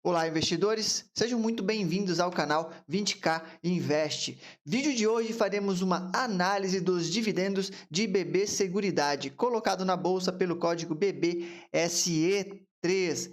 Olá, investidores! Sejam muito bem-vindos ao canal 20K Invest. Vídeo de hoje faremos uma análise dos dividendos de BB Seguridade, colocado na bolsa pelo código BBSE3.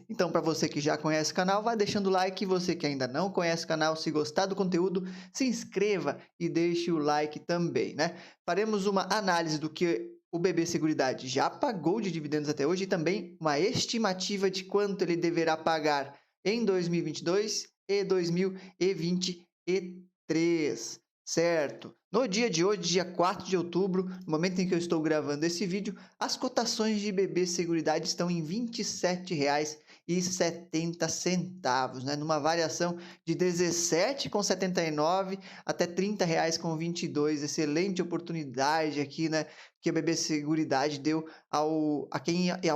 Então, para você que já conhece o canal, vai deixando o like. Você que ainda não conhece o canal, se gostar do conteúdo, se inscreva e deixe o like também, né? Faremos uma análise do que o BB Seguridade já pagou de dividendos até hoje e também uma estimativa de quanto ele deverá pagar em 2022 e 2023, certo? No dia de hoje, dia 4 de outubro, no momento em que eu estou gravando esse vídeo, as cotações de BB Seguridade estão em R$ 27,70, né? Numa variação de R$ 17,79 até R$ 30,22. Excelente oportunidade aqui, né? Que a BB Seguridade deu ao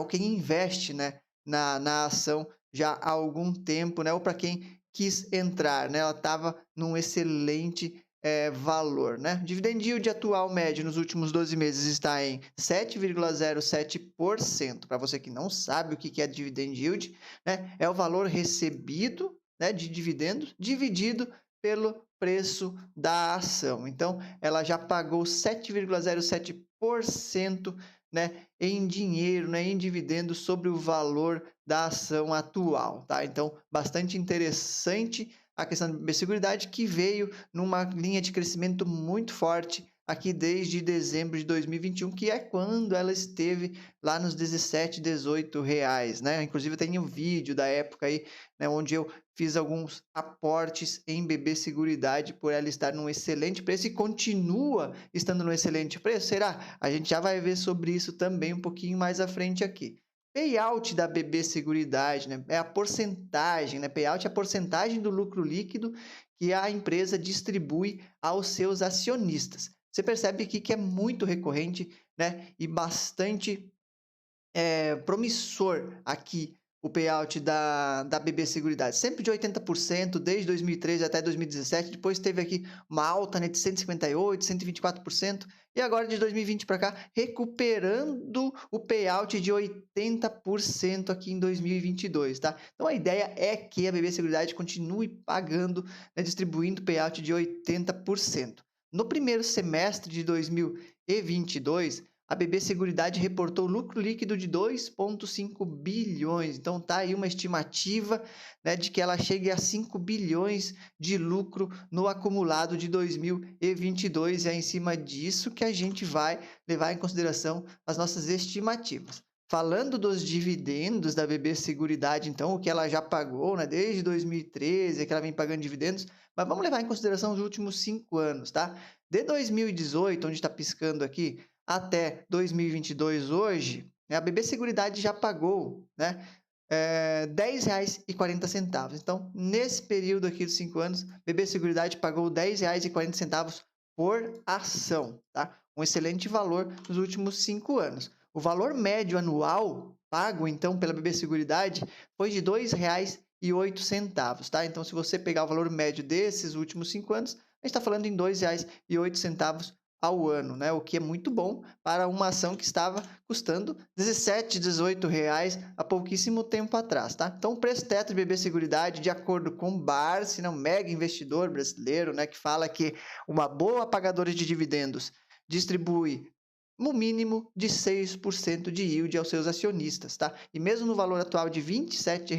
quem investe, né? Na ação já há algum tempo, né? Ou para quem quis entrar, né? Ela estava num excelente valor, né? Dividend yield atual médio nos últimos 12 meses está em 7,07%. Para você que não sabe o que é dividend yield, né? É o valor recebido, né, de dividendos dividido pelo preço da ação. Então, ela já pagou 7,07%, né, em dinheiro, né, em dividendos sobre o valor da ação atual, tá? Então, bastante interessante a questão da BB Seguridade, que veio numa linha de crescimento muito forte aqui desde dezembro de 2021, que é quando ela esteve lá nos 17, 18 reais, né? Inclusive tem um vídeo da época aí, né, onde eu fiz alguns aportes em BB Seguridade por ela estar num excelente preço e continua estando num excelente preço. Será? A gente já vai ver sobre isso também um pouquinho mais à frente aqui. Payout da BB Seguridade, né? É a porcentagem, né? Payout é a porcentagem do lucro líquido que a empresa distribui aos seus acionistas. Você percebe aqui que é muito recorrente, né? E bastante promissor aqui o payout da BB Seguridade, sempre de 80% desde 2013 até 2017, depois teve aqui uma alta, né, de 158%, 124%, e agora de 2020 para cá, recuperando o payout de 80% aqui em 2022, tá? Então a ideia é que a BB Seguridade continue pagando, né, distribuindo payout de 80%. No primeiro semestre de 2022, a BB Seguridade reportou lucro líquido de 2,5 bilhões. Então, tá aí uma estimativa, né, de que ela chegue a 5 bilhões de lucro no acumulado de 2022. E é em cima disso que a gente vai levar em consideração as nossas estimativas. Falando dos dividendos da BB Seguridade, então, o que ela já pagou, né, desde 2013, que ela vem pagando dividendos, mas vamos levar em consideração os últimos 5 anos, tá? De 2018, onde está piscando aqui, até 2022 hoje, né, a BB Seguridade já pagou, né, R$ 10,40. Então, nesse período aqui dos 5 anos, BB Seguridade pagou R$ 10,40 por ação, tá? Um excelente valor nos últimos 5 anos. O valor médio anual pago, então, pela BB Seguridade foi de R$ 2,08, tá? Então, se você pegar o valor médio desses últimos 5 anos, a gente está falando em R$ 2,08 ao ano, né? O que é muito bom para uma ação que estava custando 17, 18 reais há pouquíssimo tempo atrás, tá? Então, o preço teto de BB Seguridade, de acordo com o Barsi, né, um mega investidor brasileiro, né, que fala que uma boa pagadora de dividendos distribui no mínimo de 6% de yield aos seus acionistas, tá? E mesmo no valor atual de R$ 27,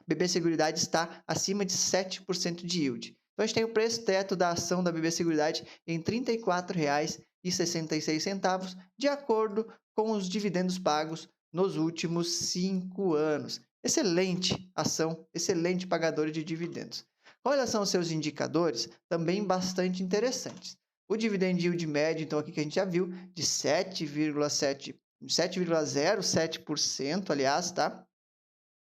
BB Seguridade está acima de 7% de yield. Então, a gente tem o preço teto da ação da BB Seguridade em R$ 34,66, de acordo com os dividendos pagos nos últimos 5 anos. Excelente ação, excelente pagador de dividendos. Com relação aos seus indicadores, também bastante interessantes. O dividend yield médio, então, aqui que a gente já viu, de 7,07%, aliás, tá?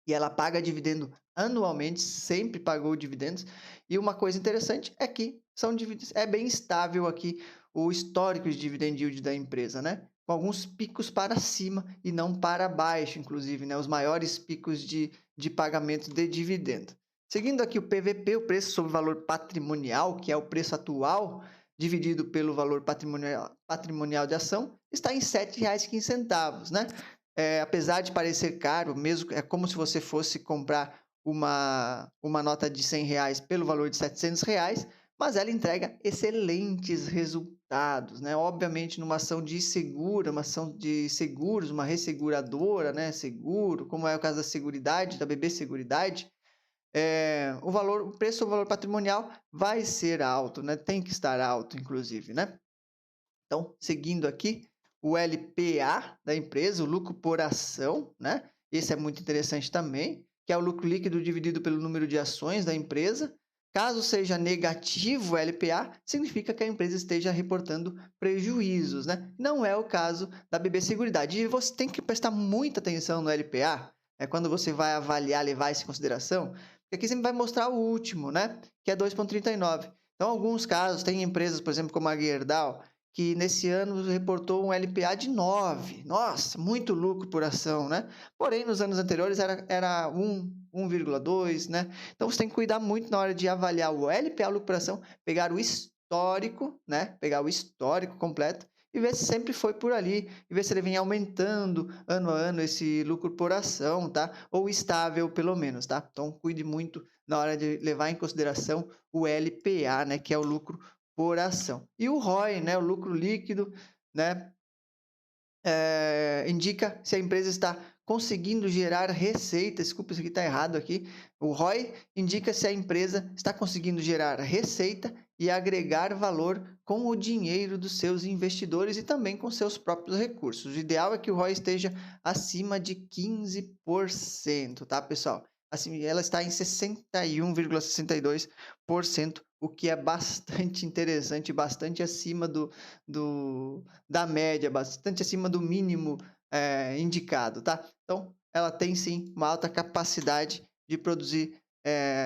E ela paga dividendo anualmente, sempre pagou dividendos. E uma coisa interessante é que são dividendos, é bem estável aqui o histórico de dividend yield da empresa, né? Com alguns picos para cima e não para baixo, inclusive, né? Os maiores picos de pagamento de dividendo. Seguindo aqui o PVP, o preço sobre valor patrimonial, que é o preço atual dividido pelo valor patrimonial de ação, está em R$ 7,15, né? Apesar de parecer caro, mesmo é como se você fosse comprar uma nota de R$ 100 pelo valor de R$ 700, mas ela entrega excelentes resultados, né? Obviamente, numa ação de seguro, uma ação de seguros, uma resseguradora, né? Seguro, como é o caso da Seguridade, da BB Seguridade, o preço ou valor patrimonial vai ser alto, né? Tem que estar alto, inclusive, né? Então, seguindo aqui, o LPA da empresa, o lucro por ação, né? Esse é muito interessante também, que é o lucro líquido dividido pelo número de ações da empresa. Caso seja negativo o LPA, significa que a empresa esteja reportando prejuízos, né? Não é o caso da BB Seguridade. E você tem que prestar muita atenção no LPA, quando você vai avaliar, levar isso em consideração, porque aqui sempre vai mostrar o último, né? Que é 2,39. Então, alguns casos, tem empresas, por exemplo, como a Gerdau, que nesse ano reportou um LPA de 9. Nossa, muito lucro por ação, né? Porém, nos anos anteriores era 1,2, né? Então, você tem que cuidar muito na hora de avaliar o LPA, o lucro por ação, pegar o histórico, né? Pegar o histórico completo e ver se sempre foi por ali, e ver se ele vem aumentando ano a ano esse lucro por ação, tá? Ou estável, pelo menos, tá? Então, cuide muito na hora de levar em consideração o LPA, né? Que é o lucro por ação. E o ROI, né, o lucro líquido, né, indica se a empresa está conseguindo gerar receita. Desculpa, isso aqui está errado aqui. O ROI indica se a empresa está conseguindo gerar receita e agregar valor com o dinheiro dos seus investidores e também com seus próprios recursos. O ideal é que o ROI esteja acima de 15%, tá, pessoal? Assim, ela está em 61,62%, o que é bastante interessante, bastante acima da média, bastante acima do mínimo indicado, tá? Então, ela tem sim uma alta capacidade de produzir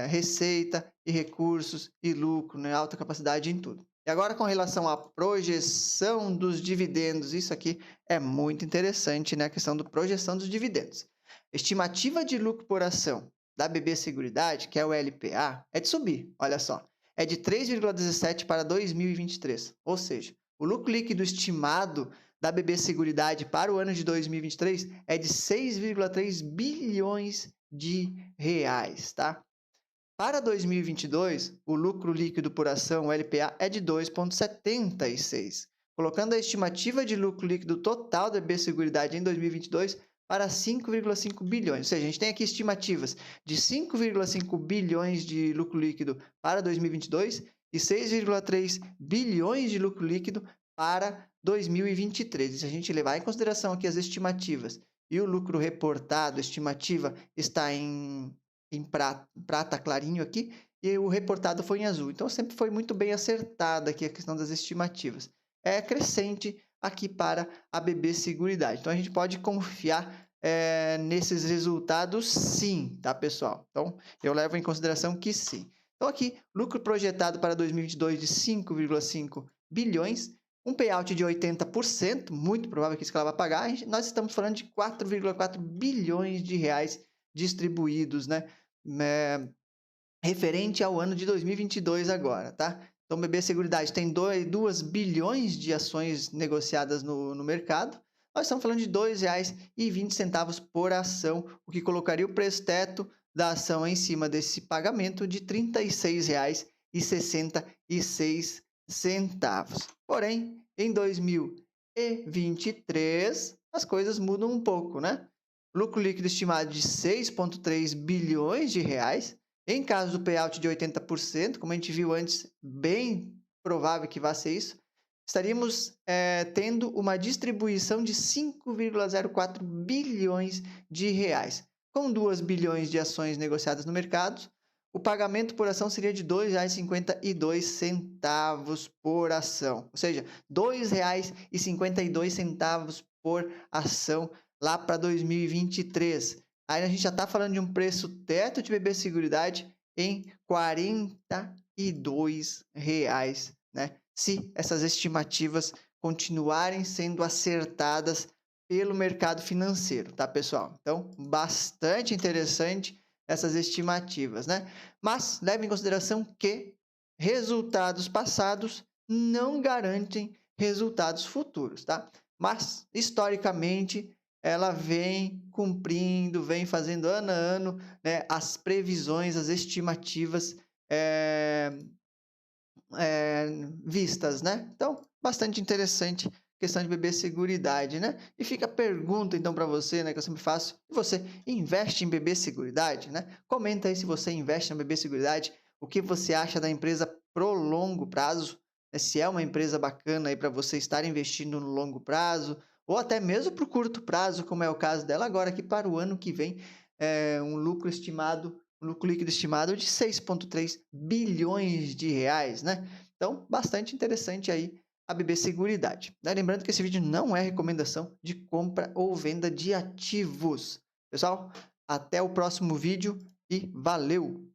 receita e recursos e lucro, né? Alta capacidade em tudo. E agora, com relação à projeção dos dividendos, isso aqui é muito interessante, né? A questão da projeção dos dividendos. Estimativa de lucro por ação da BB Seguridade, que é o LPA, é de subir, olha só. É de 3,17 para 2023, ou seja, o lucro líquido estimado da BB Seguridade para o ano de 2023 é de 6,3 bilhões de reais, tá? Para 2022, o lucro líquido por ação, o LPA, é de 2,76, colocando a estimativa de lucro líquido total da BB Seguridade em 2022 para 5,5 bilhões. Ou seja, a gente tem aqui estimativas de 5,5 bilhões de lucro líquido para 2022 e 6,3 bilhões de lucro líquido para 2023. E se a gente levar em consideração aqui as estimativas e o lucro reportado, a estimativa está em prata clarinho aqui, e o reportado foi em azul. Então, sempre foi muito bem acertada aqui a questão das estimativas. É crescente aqui para a BB Seguridade. Então, a gente pode confiar nesses resultados sim, tá, pessoal? Então, eu levo em consideração que sim. Então, aqui, lucro projetado para 2022 de 5,5 bilhões, um payout de 80%, muito provável que isso que ela vai pagar. Nós estamos falando de 4,4 bilhões de reais distribuídos, né? Referente ao ano de 2022 agora, tá? Então, BB Seguridade tem 2 bilhões de ações negociadas no mercado. Nós estamos falando de R$ 2,20 por ação, o que colocaria o preço teto da ação em cima desse pagamento de R$ 36,66. Porém, em 2023, as coisas mudam um pouco, né? Lucro líquido estimado de 6,3 bilhões de reais. Em caso do payout de 80%, como a gente viu antes, bem provável que vá ser isso, estaríamos tendo uma distribuição de 5,04 bilhões de reais. Com 2 bilhões de ações negociadas no mercado, o pagamento por ação seria de R$ 2,52 por ação. Ou seja, R$ 2,52 por ação lá para 2023. Aí a gente já está falando de um preço teto de BB Seguridade em R$ 42, né? Se essas estimativas continuarem sendo acertadas pelo mercado financeiro, tá, pessoal? Então, bastante interessante essas estimativas, né? Mas leve em consideração que resultados passados não garantem resultados futuros, tá? Mas, historicamente, ela vem cumprindo, vem fazendo ano a ano, né, as previsões, as estimativas eh, vistas, né? Então, bastante interessante questão de BB Seguridade, né? E fica a pergunta então para você, né, que eu sempre faço: você investe em BB Seguridade, né? Comenta aí se você investe na BB Seguridade, o que você acha da empresa pro longo prazo, né? Se é uma empresa bacana aí para você estar investindo no longo prazo, ou até mesmo para o curto prazo, como é o caso dela agora, que para o ano que vem um lucro estimado, um lucro líquido estimado de 6,3 bilhões de reais, né? Então, bastante interessante aí a BB Seguridade. Né? Lembrando que esse vídeo não é recomendação de compra ou venda de ativos. Pessoal, até o próximo vídeo e valeu!